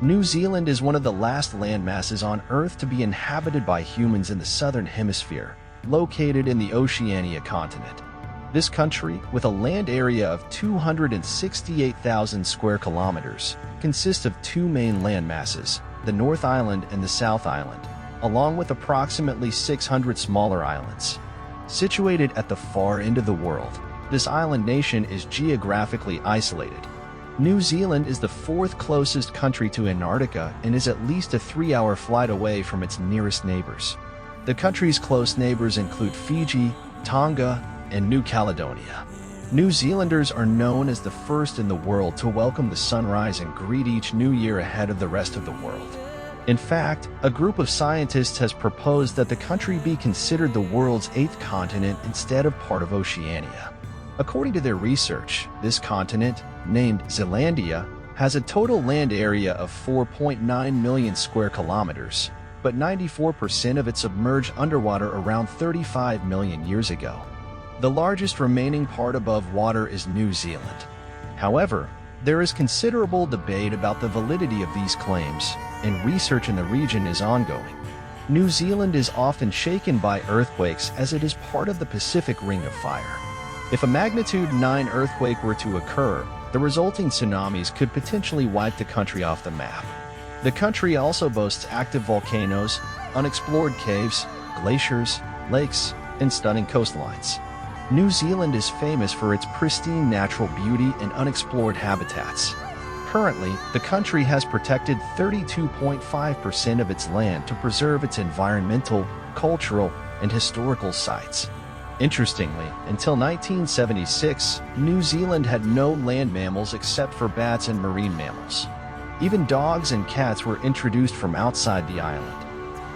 New Zealand is one of the last landmasses on Earth to be inhabited by humans in the southern hemisphere, located in the Oceania continent. This country, with a land area of 268,000 square kilometers, consists of two main landmasses, the North Island and the South Island, along with approximately 600 smaller islands. Situated at the far end of the world, this island nation is geographically isolated. New Zealand is the fourth closest country to Antarctica and is at least a 3-hour flight away from its nearest neighbors. The country's close neighbors include Fiji, Tonga, and New Caledonia. New Zealanders are known as the first in the world to welcome the sunrise and greet each new year ahead of the rest of the world. In fact, a group of scientists has proposed that the country be considered the world's 8th continent instead of part of Oceania. According to their research, this continent, named Zealandia, has a total land area of 4.9 million square kilometers, but 94% of it submerged underwater around 35 million years ago. The largest remaining part above water is New Zealand. However, there is considerable debate about the validity of these claims, and research in the region is ongoing. New Zealand is often shaken by earthquakes as it is part of the Pacific Ring of Fire. If a magnitude 9 earthquake were to occur, the resulting tsunamis could potentially wipe the country off the map. The country also boasts active volcanoes, unexplored caves, glaciers, lakes, and stunning coastlines. New Zealand is famous for its pristine natural beauty and unexplored habitats. Currently, the country has protected 32.5% of its land to preserve its environmental, cultural, and historical sites. Interestingly, until 1976, New Zealand had no land mammals except for bats and marine mammals. Even dogs and cats were introduced from outside the island.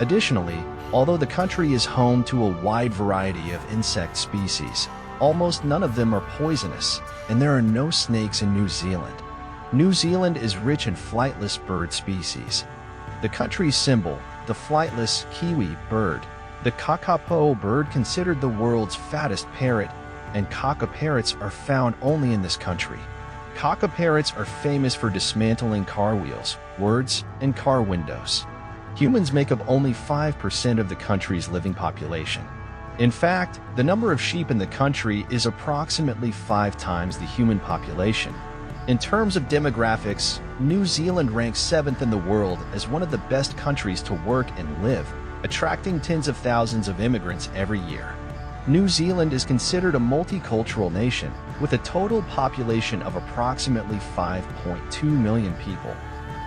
Additionally, although the country is home to a wide variety of insect species, almost none of them are poisonous, and there are no snakes in New Zealand. New Zealand is rich in flightless bird species. The country's symbol, the flightless kiwi bird, the kakapo bird considered the world's fattest parrot, and kaka parrots are found only in this country. Kaka parrots are famous for dismantling car wheels, words, and car windows. Humans make up only 5% of the country's living population. In fact, the number of sheep in the country is approximately 5 times the human population. In terms of demographics, New Zealand ranks 7th in the world as one of the best countries to work and live, attracting tens of thousands of immigrants every year. New Zealand is considered a multicultural nation, with a total population of approximately 5.2 million people.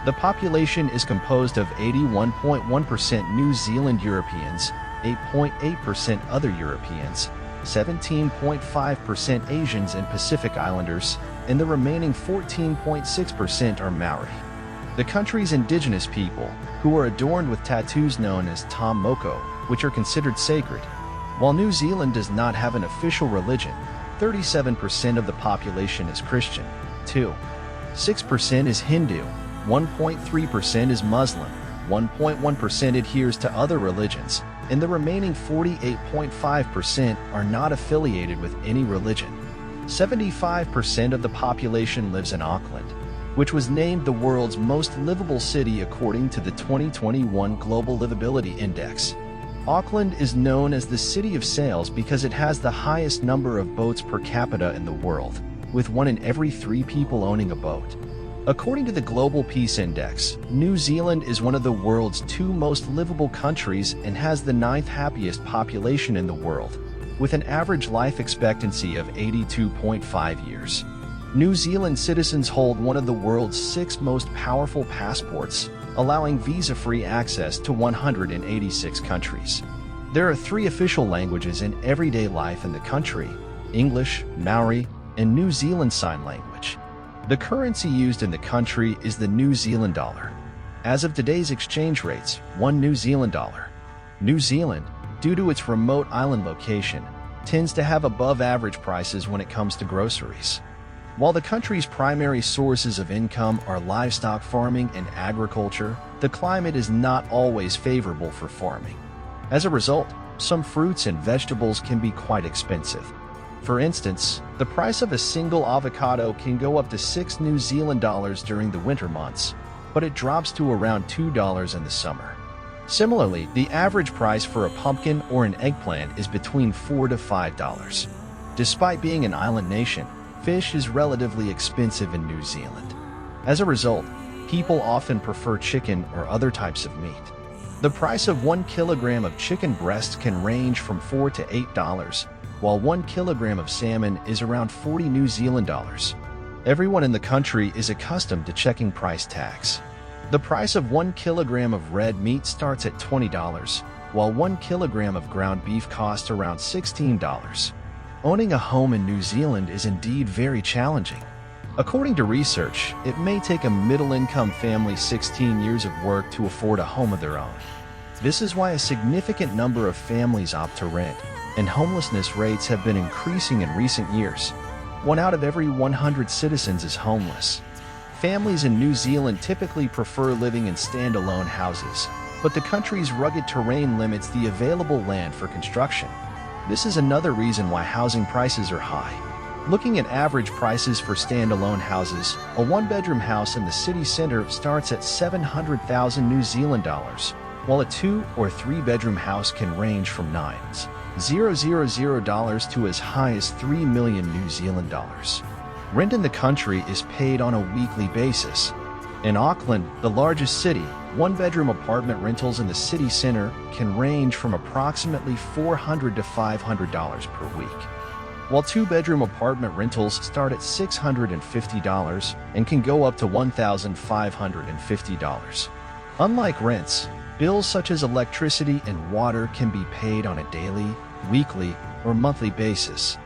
The population is composed of 81.1% New Zealand Europeans, 8.8% other Europeans, 17.5% Asians and Pacific Islanders, and the remaining 14.6% are Maori. The country's indigenous people, who are adorned with tattoos known as Tom Moko, which are considered sacred. While New Zealand does not have an official religion, 37% of the population is Christian, 2.6% is Hindu, 1.3% is Muslim, 1.1% adheres to other religions, and the remaining 48.5% are not affiliated with any religion. 75% of the population lives in Auckland, which was named the world's most livable city according to the 2021 Global Livability Index. Auckland is known as the City of Sails because it has the highest number of boats per capita in the world, with 1 in every 3 people owning a boat. According to the Global Peace Index, New Zealand is one of the world's 2 most livable countries and has the 9th happiest population in the world, with an average life expectancy of 82.5 years. New Zealand citizens hold one of the world's 6 most powerful passports, allowing visa-free access to 186 countries. There are 3 official languages in everyday life in the country: English, Maori, and New Zealand Sign Language. The currency used in the country is the New Zealand dollar. As of today's exchange rates, 1 New Zealand dollar. New Zealand, due to its remote island location, tends to have above-average prices when it comes to groceries. While the country's primary sources of income are livestock farming and agriculture, the climate is not always favorable for farming. As a result, some fruits and vegetables can be quite expensive. For instance, the price of a single avocado can go up to 6 New Zealand dollars during the winter months, but it drops to around $2 in the summer. Similarly, the average price for a pumpkin or an eggplant is between $4 to $5. Despite being an island nation, fish is relatively expensive in New Zealand. As a result, people often prefer chicken or other types of meat. The price of 1 kilogram of chicken breasts can range from $4 to $8, while 1 kilogram of salmon is around 40 New Zealand dollars. Everyone in the country is accustomed to checking price tags. The price of 1 kilogram of red meat starts at $20, while 1 kilogram of ground beef costs around $16. Owning a home in New Zealand is indeed very challenging. According to research, it may take a middle-income family 16 years of work to afford a home of their own. This is why a significant number of families opt to rent, and homelessness rates have been increasing in recent years. 1 out of every 100 citizens is homeless. Families in New Zealand typically prefer living in standalone houses, but the country's rugged terrain limits the available land for construction. This is another reason why housing prices are high. Looking at average prices for standalone houses, a one-bedroom house in the city center starts at 700,000 New Zealand dollars, while a 2- or 3-bedroom house can range from $9,000 to as high as 3 million New Zealand dollars. Rent in the country is paid on a weekly basis. In Auckland, the largest city, one-bedroom apartment rentals in the city center can range from approximately $400 to $500 per week, while 2-bedroom apartment rentals start at $650 and can go up to $1,550. Unlike rents, bills such as electricity and water can be paid on a daily, weekly, or monthly basis.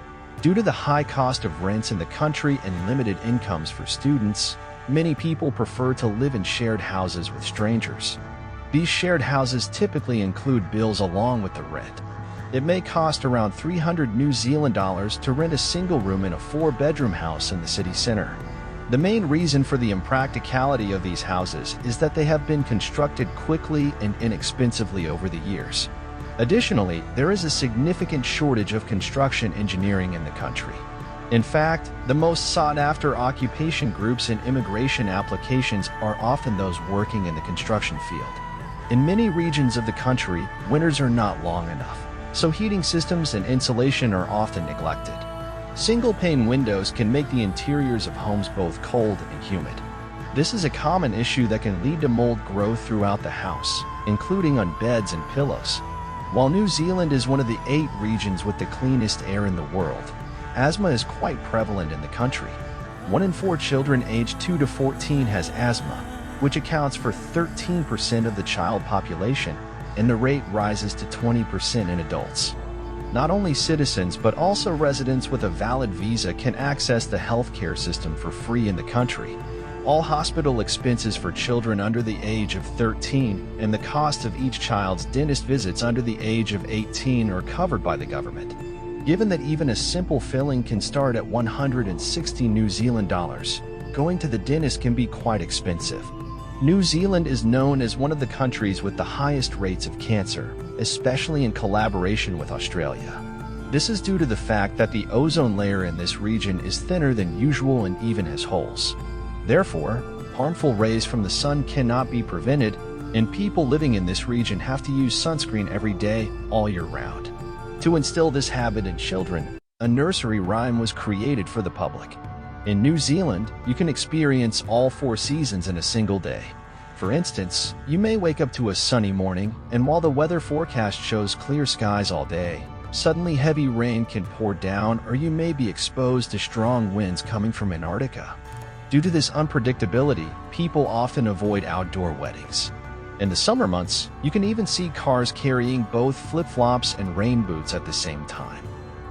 Due to the high cost of rents in the country and limited incomes for students, many people prefer to live in shared houses with strangers. These shared houses typically include bills along with the rent. It may cost around 300 New Zealand dollars to rent a single room in a 4-bedroom house in the city center. The main reason for the impracticality of these houses is that they have been constructed quickly and inexpensively over the years. Additionally, there is a significant shortage of construction engineering in the country. In fact, the most sought-after occupation groups in immigration applications are often those working in the construction field. In many regions of the country, winters are not long enough, so heating systems and insulation are often neglected. Single-pane windows can make the interiors of homes both cold and humid. This is a common issue that can lead to mold growth throughout the house, including on beds and pillows. While New Zealand is one of the 8 regions with the cleanest air in the world, asthma is quite prevalent in the country. 1 in 4 children aged 2 to 14 has asthma, which accounts for 13% of the child population, and the rate rises to 20% in adults. Not only citizens but also residents with a valid visa can access the healthcare system for free in the country. All hospital expenses for children under the age of 13 and the cost of each child's dentist visits under the age of 18 are covered by the government. Given that even a simple filling can start at 160 New Zealand dollars, going to the dentist can be quite expensive. New Zealand is known as one of the countries with the highest rates of cancer, especially in collaboration with Australia. This is due to the fact that the ozone layer in this region is thinner than usual and even has holes. Therefore, harmful rays from the sun cannot be prevented, and people living in this region have to use sunscreen every day, all year round. To instill this habit in children, a nursery rhyme was created for the public. In New Zealand, you can experience all 4 seasons in a single day. For instance, you may wake up to a sunny morning, and while the weather forecast shows clear skies all day, suddenly heavy rain can pour down, or you may be exposed to strong winds coming from Antarctica. Due to this unpredictability, people often avoid outdoor weddings. In the summer months, you can even see cars carrying both flip-flops and rain boots at the same time.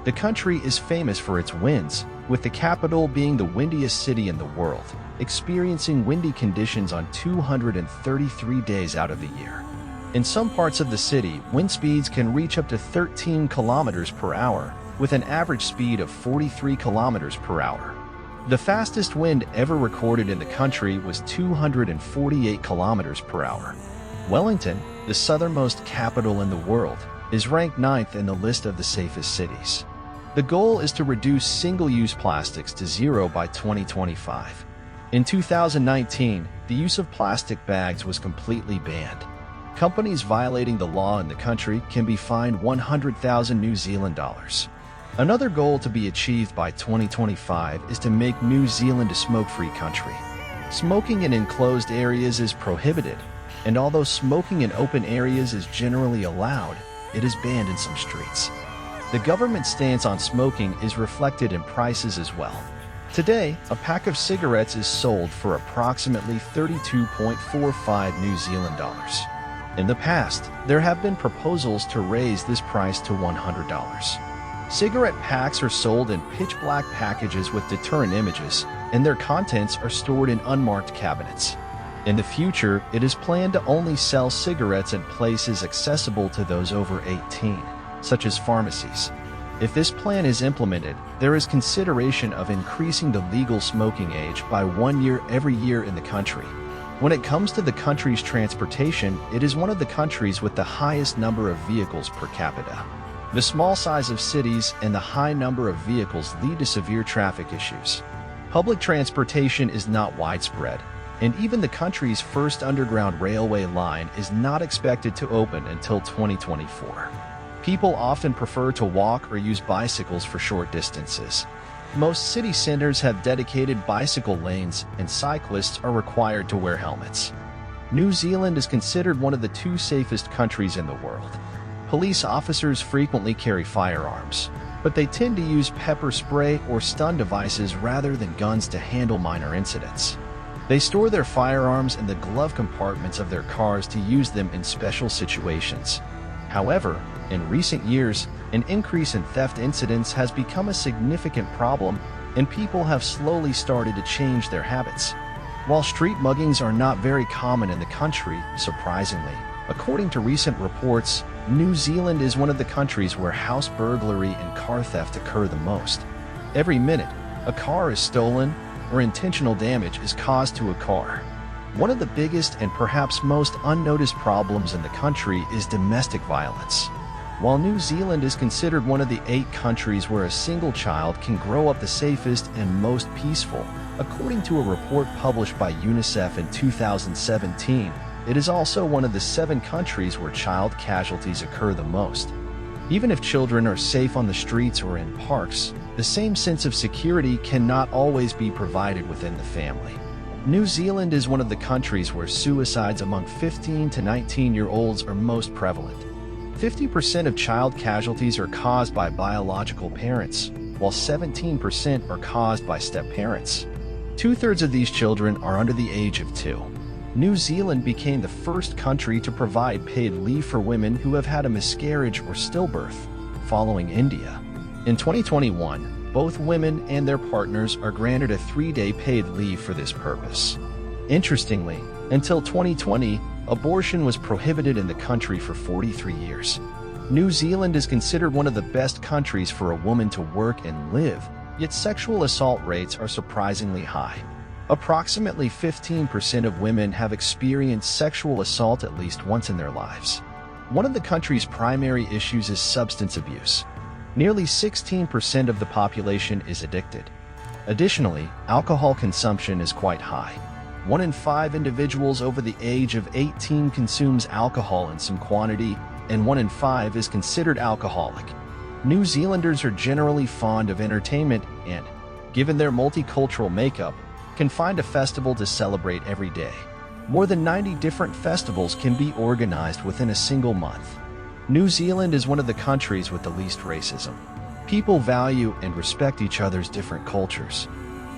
The country is famous for its winds, with the capital being the windiest city in the world, experiencing windy conditions on 233 days out of the year. In some parts of the city, wind speeds can reach up to 13 kilometers per hour, with an average speed of 43 kilometers per hour. The fastest wind ever recorded in the country was 248 kilometers per hour. Wellington, the southernmost capital in the world, is ranked 9th in the list of the safest cities. The goal is to reduce single-use plastics to 0 by 2025. In 2019, the use of plastic bags was completely banned. Companies violating the law in the country can be fined 100,000 New Zealand dollars. Another goal to be achieved by 2025 is to make New Zealand a smoke-free country. Smoking in enclosed areas is prohibited, and although smoking in open areas is generally allowed, it is banned in some streets. The government's stance on smoking is reflected in prices as well. Today, a pack of cigarettes is sold for approximately 32.45 New Zealand dollars. In the past, there have been proposals to raise this price to $100. Cigarette packs are sold in pitch-black packages with deterrent images, and their contents are stored in unmarked cabinets. In the future, it is planned to only sell cigarettes in places accessible to those over 18, such as pharmacies. If this plan is implemented, there is consideration of increasing the legal smoking age by 1 year every year in the country. When it comes to the country's transportation, it is one of the countries with the highest number of vehicles per capita. The small size of cities and the high number of vehicles lead to severe traffic issues. Public transportation is not widespread, and even the country's first underground railway line is not expected to open until 2024. People often prefer to walk or use bicycles for short distances. Most city centers have dedicated bicycle lanes, and cyclists are required to wear helmets. New Zealand is considered one of the 2 safest countries in the world. Police officers frequently carry firearms, but they tend to use pepper spray or stun devices rather than guns to handle minor incidents. They store their firearms in the glove compartments of their cars to use them in special situations. However, in recent years, an increase in theft incidents has become a significant problem, and people have slowly started to change their habits. While street muggings are not very common in the country, surprisingly, according to recent reports, New Zealand is one of the countries where house burglary and car theft occur the most. Every minute, a car is stolen or intentional damage is caused to a car. One of the biggest and perhaps most unnoticed problems in the country is domestic violence. While New Zealand is considered one of the 8 countries where a single child can grow up the safest and most peaceful, according to a report published by UNICEF in 2017, it is also one of the 7 countries where child casualties occur the most. Even if children are safe on the streets or in parks, the same sense of security cannot always be provided within the family. New Zealand is one of the countries where suicides among 15 to 19-year-olds are most prevalent. 50% of child casualties are caused by biological parents, while 17% are caused by step-parents. 2/3 of these children are under the age of 2. New Zealand became the first country to provide paid leave for women who have had a miscarriage or stillbirth, following India. In 2021, both women and their partners are granted a 3-day paid leave for this purpose. Interestingly, until 2020, abortion was prohibited in the country for 43 years. New Zealand is considered one of the best countries for a woman to work and live, yet sexual assault rates are surprisingly high. Approximately 15% of women have experienced sexual assault at least once in their lives. One of the country's primary issues is substance abuse. Nearly 16% of the population is addicted. Additionally, alcohol consumption is quite high. 1 in 5 individuals over the age of 18 consumes alcohol in some quantity, and 1 in 5 is considered alcoholic. New Zealanders are generally fond of entertainment and, given their multicultural makeup, can find a festival to celebrate every day. More than 90 different festivals can be organized within a single month. New Zealand is one of the countries with the least racism. People value and respect each other's different cultures.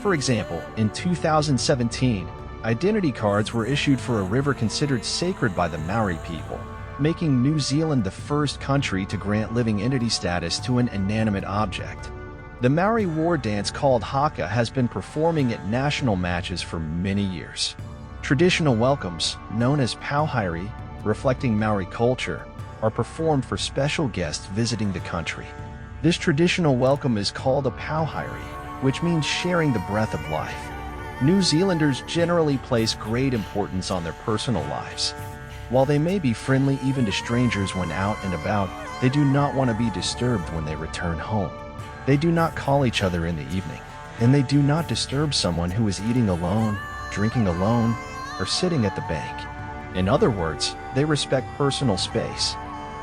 For example, in 2017, identity cards were issued for a river considered sacred by the Maori people, making New Zealand the first country to grant living entity status to an inanimate object. The Maori war dance called haka has been performing at national matches for many years. Traditional welcomes, known as pauhaere, reflecting Maori culture, are performed for special guests visiting the country. This traditional welcome is called a pauhaere, which means sharing the breath of life. New Zealanders generally place great importance on their personal lives. While they may be friendly even to strangers when out and about, they do not want to be disturbed when they return home. They do not call each other in the evening. and they do not disturb someone who is eating alone, drinking alone, or sitting at the bank. In other words, they respect personal space.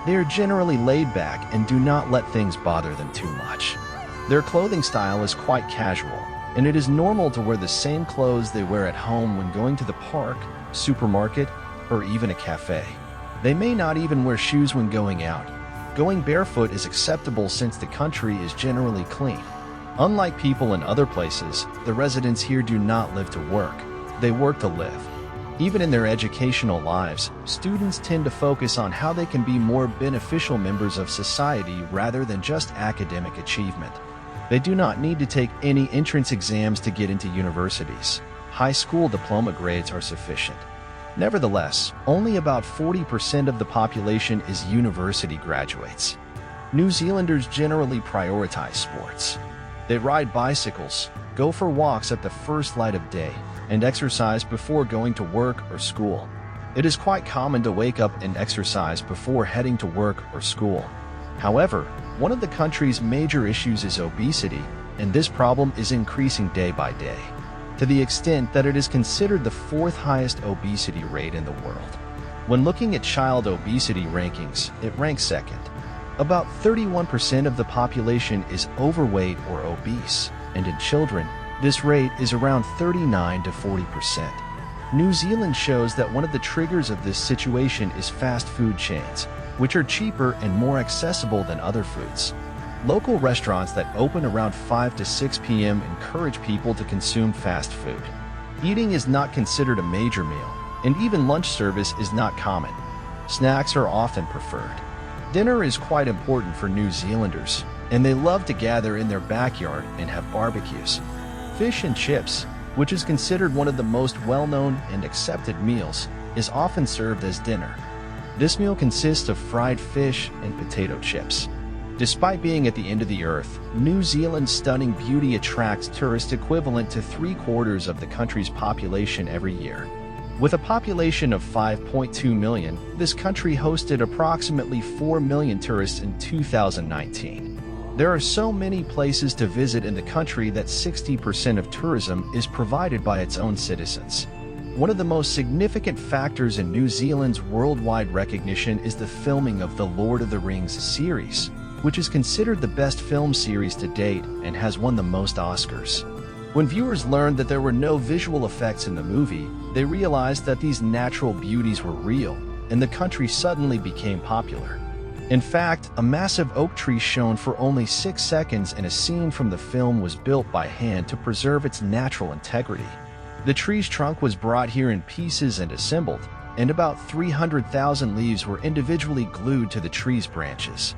They are generally laid back and do not let things bother them too much. Their clothing style is quite casual, and it is normal to wear the same clothes they wear at home when going to the park, supermarket, or even a cafe. They may not even wear shoes when going out. Going barefoot is acceptable since the country is generally clean. Unlike people in other places, the residents here do not live to work. They work to live. Even in their educational lives, students tend to focus on how they can be more beneficial members of society rather than just academic achievement. They do not need to take any entrance exams to get into universities. High school diploma grades are sufficient. Nevertheless, only about 40% of the population is university graduates. New Zealanders generally prioritize sports. They ride bicycles, go for walks at the first light of day, and exercise before going to work or school. It is quite common to wake up and exercise before heading to work or school. However, one of the country's major issues is obesity, and this problem is increasing day by day, to the extent that it is considered the fourth highest obesity rate in the world. When looking at child obesity rankings, it ranks second. About 31% of the population is overweight or obese, and in children, this rate is around 39 to 40%. New Zealand shows that one of the triggers of this situation is fast food chains, which are cheaper and more accessible than other foods. Local restaurants that open around 5 to 6 p.m. encourage people to consume fast food. Eating is not considered a major meal, and even lunch service is not common. Snacks are often preferred. Dinner is quite important for New Zealanders, and they love to gather in their backyard and have barbecues. Fish and chips, which is considered one of the most well-known and accepted meals, is often served as dinner. This meal consists of fried fish and potato chips. Despite being at the end of the earth, New Zealand's stunning beauty attracts tourists equivalent to 3/4 of the country's population every year. With a population of 5.2 million, this country hosted approximately 4 million tourists in 2019. There are so many places to visit in the country that 60% of tourism is provided by its own citizens. One of the most significant factors in New Zealand's worldwide recognition is the filming of the Lord of the Rings series, which is considered the best film series to date and has won the most Oscars. When viewers learned that there were no visual effects in the movie, they realized that these natural beauties were real, and the country suddenly became popular. In fact, a massive oak tree shown for only 6 seconds in a scene from the film was built by hand to preserve its natural integrity. The tree's trunk was brought here in pieces and assembled, and about 300,000 leaves were individually glued to the tree's branches.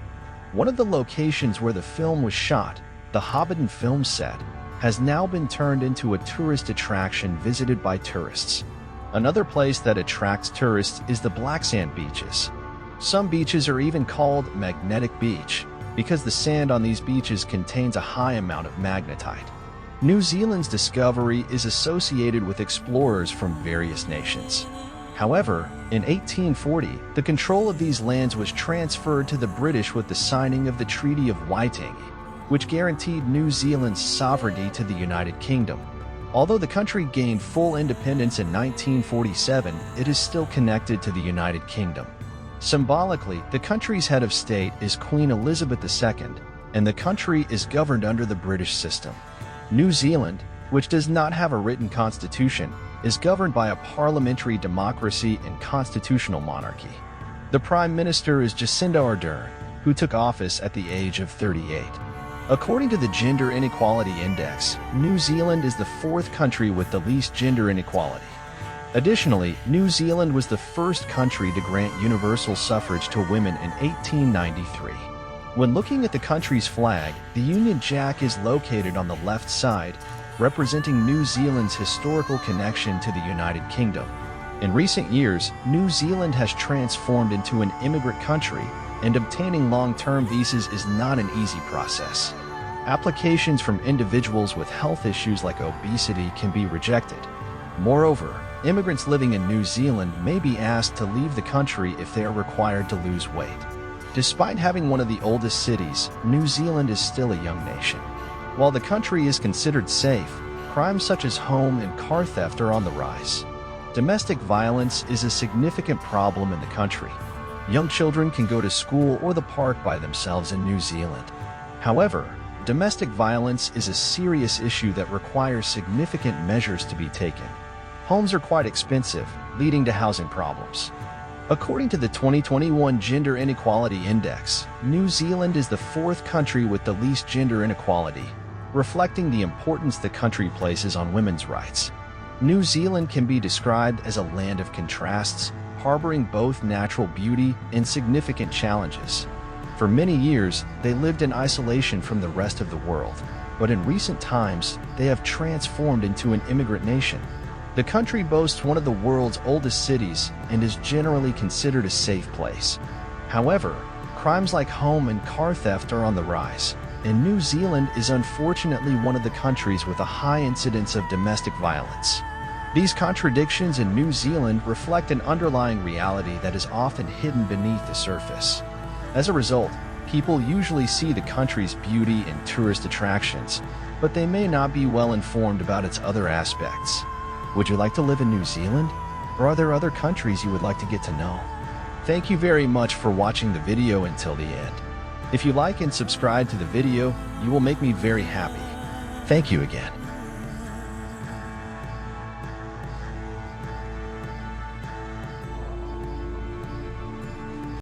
One of the locations where the film was shot, the Hobbit film set, has now been turned into a tourist attraction visited by tourists. Another place that attracts tourists is the black sand beaches. Some beaches are even called magnetic beach because the sand on these beaches contains a high amount of magnetite. New Zealand's discovery is associated with explorers from various nations. However, in 1840, the control of these lands was transferred to the British with the signing of the Treaty of Waitangi, which guaranteed New Zealand's sovereignty to the United Kingdom. Although the country gained full independence in 1947, it is still connected to the United Kingdom. Symbolically, the country's head of state is Queen Elizabeth II, and the country is governed under the British system. New Zealand, which does not have a written constitution, is governed by a parliamentary democracy and constitutional monarchy. The Prime Minister is Jacinda Ardern, who took office at the age of 38. According to the Gender Inequality Index, New Zealand is the 4th country with the least gender inequality. Additionally, New Zealand was the first country to grant universal suffrage to women in 1893. When looking at the country's flag, the Union Jack is located on the left side, representing New Zealand's historical connection to the United Kingdom. In recent years, New Zealand has transformed into an immigrant country, and obtaining long-term visas is not an easy process. Applications from individuals with health issues like obesity can be rejected. Moreover, immigrants living in New Zealand may be asked to leave the country if they are required to lose weight. Despite having one of the oldest cities, New Zealand is still a young nation. While the country is considered safe, crimes such as home and car theft are on the rise. Domestic violence is a significant problem in the country. Young children can go to school or the park by themselves in New Zealand. However, domestic violence is a serious issue that requires significant measures to be taken. Homes are quite expensive, leading to housing problems. According to the 2021 Gender Inequality Index, New Zealand is the fourth country with the least gender inequality, reflecting the importance the country places on women's rights. New Zealand can be described as a land of contrasts, harboring both natural beauty and significant challenges. For many years, they lived in isolation from the rest of the world, but in recent times, they have transformed into an immigrant nation. The country boasts one of the world's oldest cities and is generally considered a safe place. However, crimes like home and car theft are on the rise, and New Zealand is unfortunately one of the countries with a high incidence of domestic violence. These contradictions in New Zealand reflect an underlying reality that is often hidden beneath the surface. As a result, people usually see the country's beauty and tourist attractions, but they may not be well informed about its other aspects. Would you like to live in New Zealand? Or are there other countries you would like to get to know? Thank you very much for watching the video until the end. If you like and subscribe to the video, you will make me very happy. Thank you again.